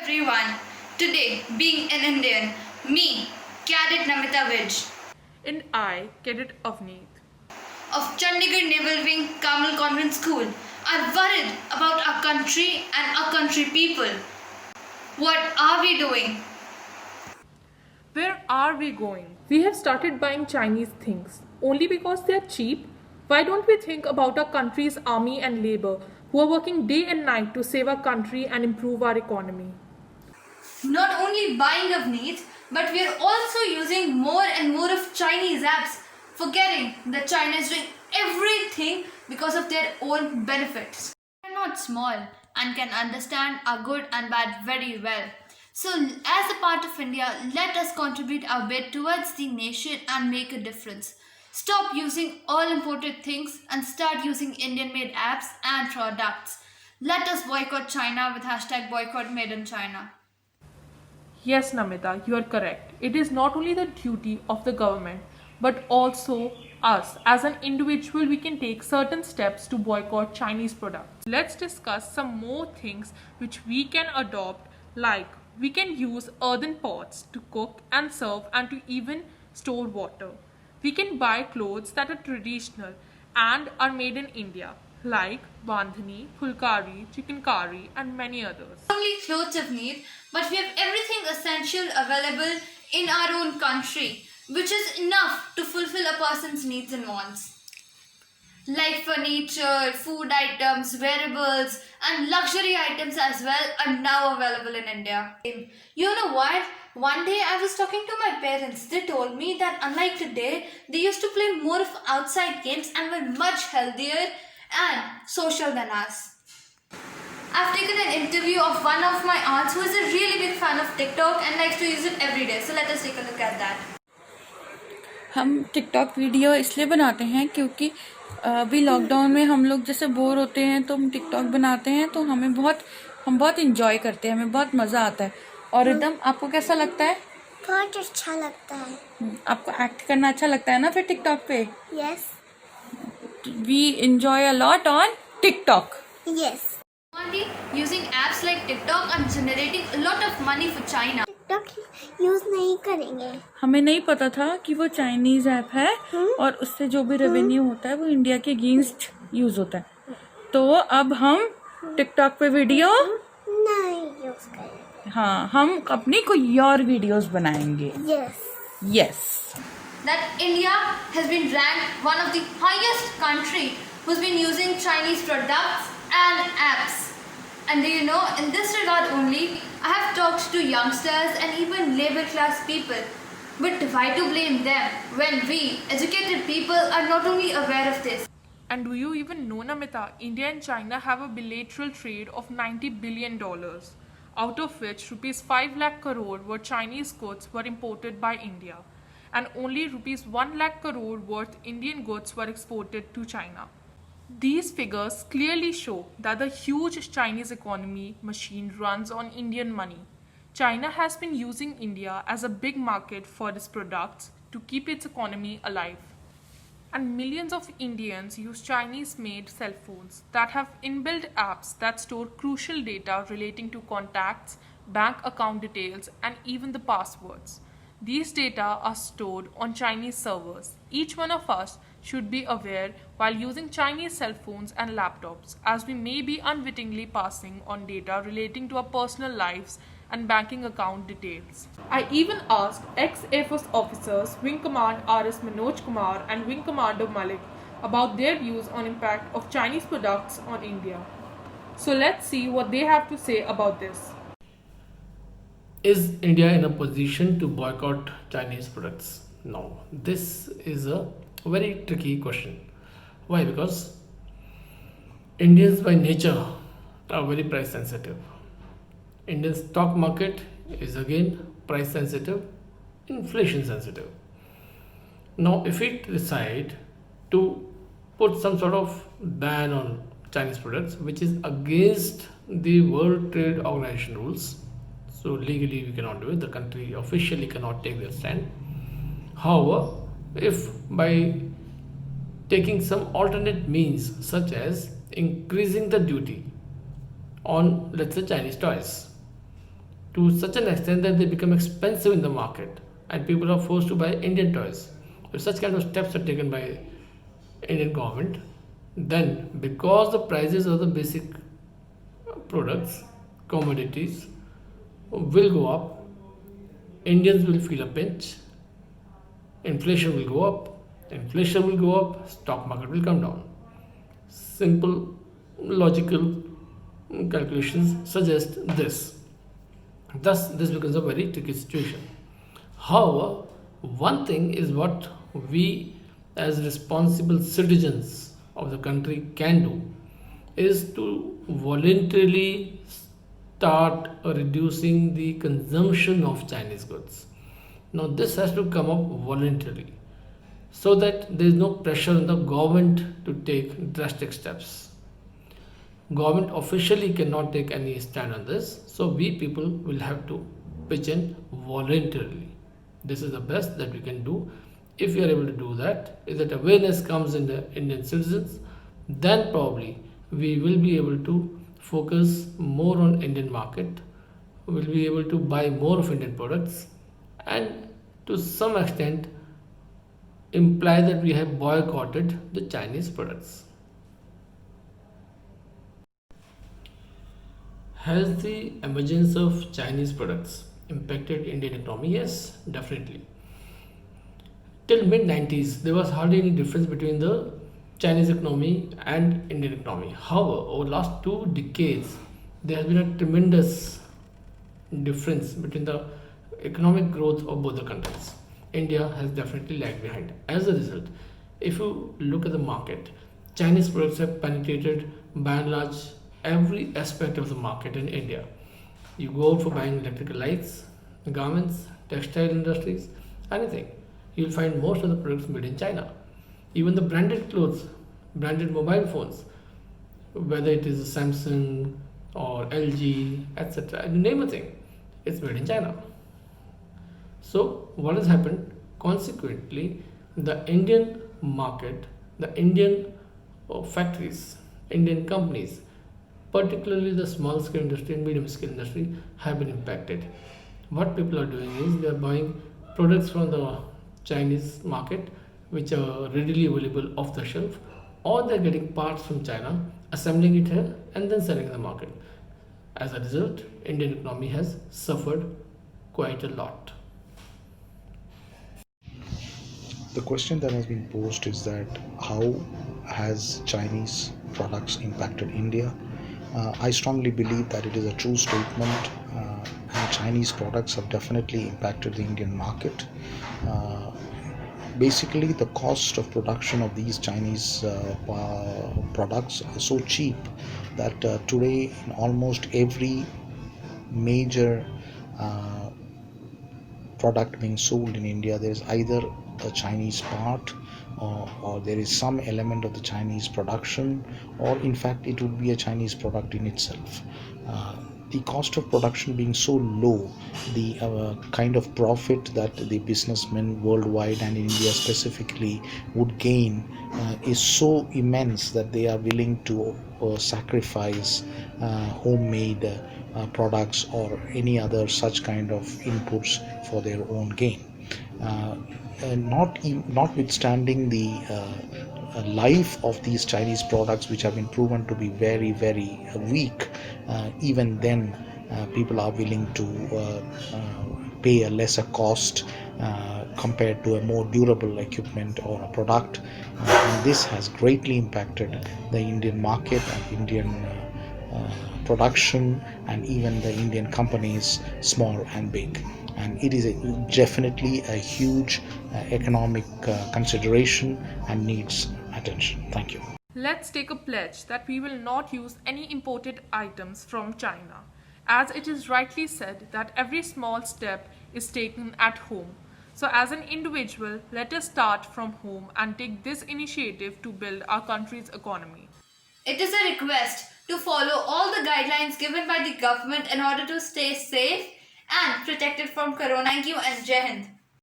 Everyone, today being an Indian, me, Cadet Namita And I, Cadet Avneet. of Chandigarh Naval Wing CARMEL Convent School are worried about our country and our country people. What are we doing? Where are we going? We have started buying Chinese things only because they are cheap. Why don't we think about our country's army and labor who are working day and night to save our country and improve our economy? Not only buying of needs, but we are also using more and more of Chinese apps, forgetting that China is doing everything because of their own benefits. We are not small and can understand our good and bad very well. So, as a part of India, let us contribute our bit towards the nation and make a difference. Stop using all imported things and start using Indian made apps and products. Let us boycott China with hashtag boycott made in China. Yes, Namita, you are correct. It is not only the duty of the government, but also us. As an individual, we can take certain steps to boycott Chinese products. Let's discuss some more things which we can adopt, like we can use earthen pots to cook and serve and to even store water. We can buy clothes that are traditional and are made in India, like bandhani, fulkari, chikankari, and many others. Only clothes of need, but we have everything essential available in our own country, which is enough to fulfill a person's needs and wants. Like furniture, food items, wearables, and luxury items as well are now available in India. You know what? One day I was talking to my parents. They told me that unlike today, they used to play more of outside games and were much healthier and social than us. I've taken an interview of one of my aunts who is a really big fan of TikTok and likes to use it every day. So let us take a look at that. हम TikTok video इसलिए बनाते हैं क्योंकि अभी lockdown में हम लोग जैसे बोर होते हैं तो हम टिकटॉक बनाते हैं तो हम बहुत इंजॉय करते हैं, हमें बहुत मज़ा आता है. और एकदम आपको कैसा लगता है? बहुत अच्छा लगता है. आपको एक्ट करना अच्छा लगता है ना फिर टिकटॉक पे? Yes. We enjoy a lot on TikTok. Yes. Only using apps like TikTok and generating a lot of money for China. TikTok use नहीं करेंगे. हमें नहीं पता था कि वो चाइनीज ऐप है और उससे जो भी रेवेन्यू होता है वो इंडिया के अगेंस्ट यूज होता है. तो अब हम टिकटॉक पे वीडियो नहीं यूज करेंगे. हाँ, हम अपनी कोई और वीडियोस बनाएंगे. Yes. Yes. That India has been ranked one of the highest country who's been using Chinese products and apps. And do you know, in this regard only, I have talked to youngsters and even labor class people. But why to blame them when we, educated people, are not only aware of this? And do you even know, Namita, India and China have a bilateral trade of $90 billion, out of which rupees 5 lakh crore were Chinese goods were imported by India, and only rupees 1 lakh crore worth Indian goods were exported to China. These figures clearly show that the huge Chinese economy machine runs on Indian money. China has been using India as a big market for its products to keep its economy alive. And millions of Indians use Chinese-made cell phones that have inbuilt apps that store crucial data relating to contacts, bank account details, and even the passwords. These data are stored on Chinese servers. Each one of us should be aware while using Chinese cell phones and laptops, as we may be unwittingly passing on data relating to our personal lives and banking account details. I even asked ex-Air Force officers Wing Command RS Manoj Kumar and Wing Commander Malik about their views on impact of Chinese products on India. So let's see what they have to say about this. Is India in a position to boycott Chinese products? No. This is a very tricky question. Why? Because Indians by nature are very price sensitive. Indian stock market is again price sensitive, inflation sensitive. Now, if we decide to put some sort of ban on Chinese products, which is against the World Trade Organization rules, so legally we cannot do it, the country officially cannot take that stand. However, if by taking some alternate means such as increasing the duty on, let's say, Chinese toys, to such an extent that they become expensive in the market and people are forced to buy Indian toys. If such kind of steps are taken by Indian government, then because the prices of the basic products, commodities will go up, Indians will feel a pinch, inflation will go up, stock market will come down. Simple logical calculations suggest this. Thus, this becomes a very tricky situation. However, one thing is what we as responsible citizens of the country can do is to voluntarily start reducing the consumption of Chinese goods. Now, this has to come up voluntarily so that there is no pressure on the government to take drastic steps. Government officially cannot take any stand on this, so we people will have to pitch in voluntarily. This is the best that we can do. If we are able to do that, if that awareness comes in the Indian citizens, then probably we will be able to focus more on Indian market, will be able to buy more of Indian products, and to some extent imply that we have boycotted the Chinese products. Has the emergence of Chinese products impacted Indian economy? Yes, definitely. Till mid 90s, there was hardly any difference between the Chinese economy and Indian economy. However, over the last 2 decades, there has been a tremendous difference between the economic growth of both the countries. India has definitely lagged behind. As a result, if you look at the market, Chinese products have penetrated by and large every aspect of the market in India. You go out for buying electrical lights, garments, textile industries, anything. You'll find most of the products made in China. Even the branded clothes, branded mobile phones, whether it is Samsung or LG, etc., name a thing, it's made in China. So, what has happened? Consequently, the Indian market, the Indian factories, Indian companies, particularly the small scale industry and medium scale industry, have been impacted. What people are doing is they are buying products from the Chinese market which are readily available off the shelf, or they're getting parts from China, assembling it here, and then selling in the market. As a result, Indian economy has suffered quite a lot. The question that has been posed is that how has Chinese products impacted India? I strongly believe that it is a true statement, and Chinese products have definitely impacted the Indian market. Uh, Basically, the cost of production of these Chinese products are so cheap that today in almost every major uh, product being sold in India, there is either a Chinese part, or there is some element of the Chinese production, or in fact, it would be a Chinese product in itself. Uh, the cost of production being so low, the kind of profit that the businessmen worldwide and in India specifically would gain is so immense that they are willing to sacrifice homemade products or any other such kind of inputs for their own gain. Uh, Notwithstanding the life of these Chinese products, which have been proven to be very, very weak, even then people are willing to pay a lesser cost compared to a more durable equipment or a product. And this has greatly impacted the Indian market and Indian production, and even the Indian companies, small and big. And it is definitely a huge economic consideration and needs attention. Thank you. Let's take a pledge that we will not use any imported items from China, as it is rightly said that every small step is taken at home. So, as an individual, let us start from home and take this initiative to build our country's economy. It is a request to follow all the guidelines given by the government in order to stay safe and protected from corona. Thank you and Jai Hind.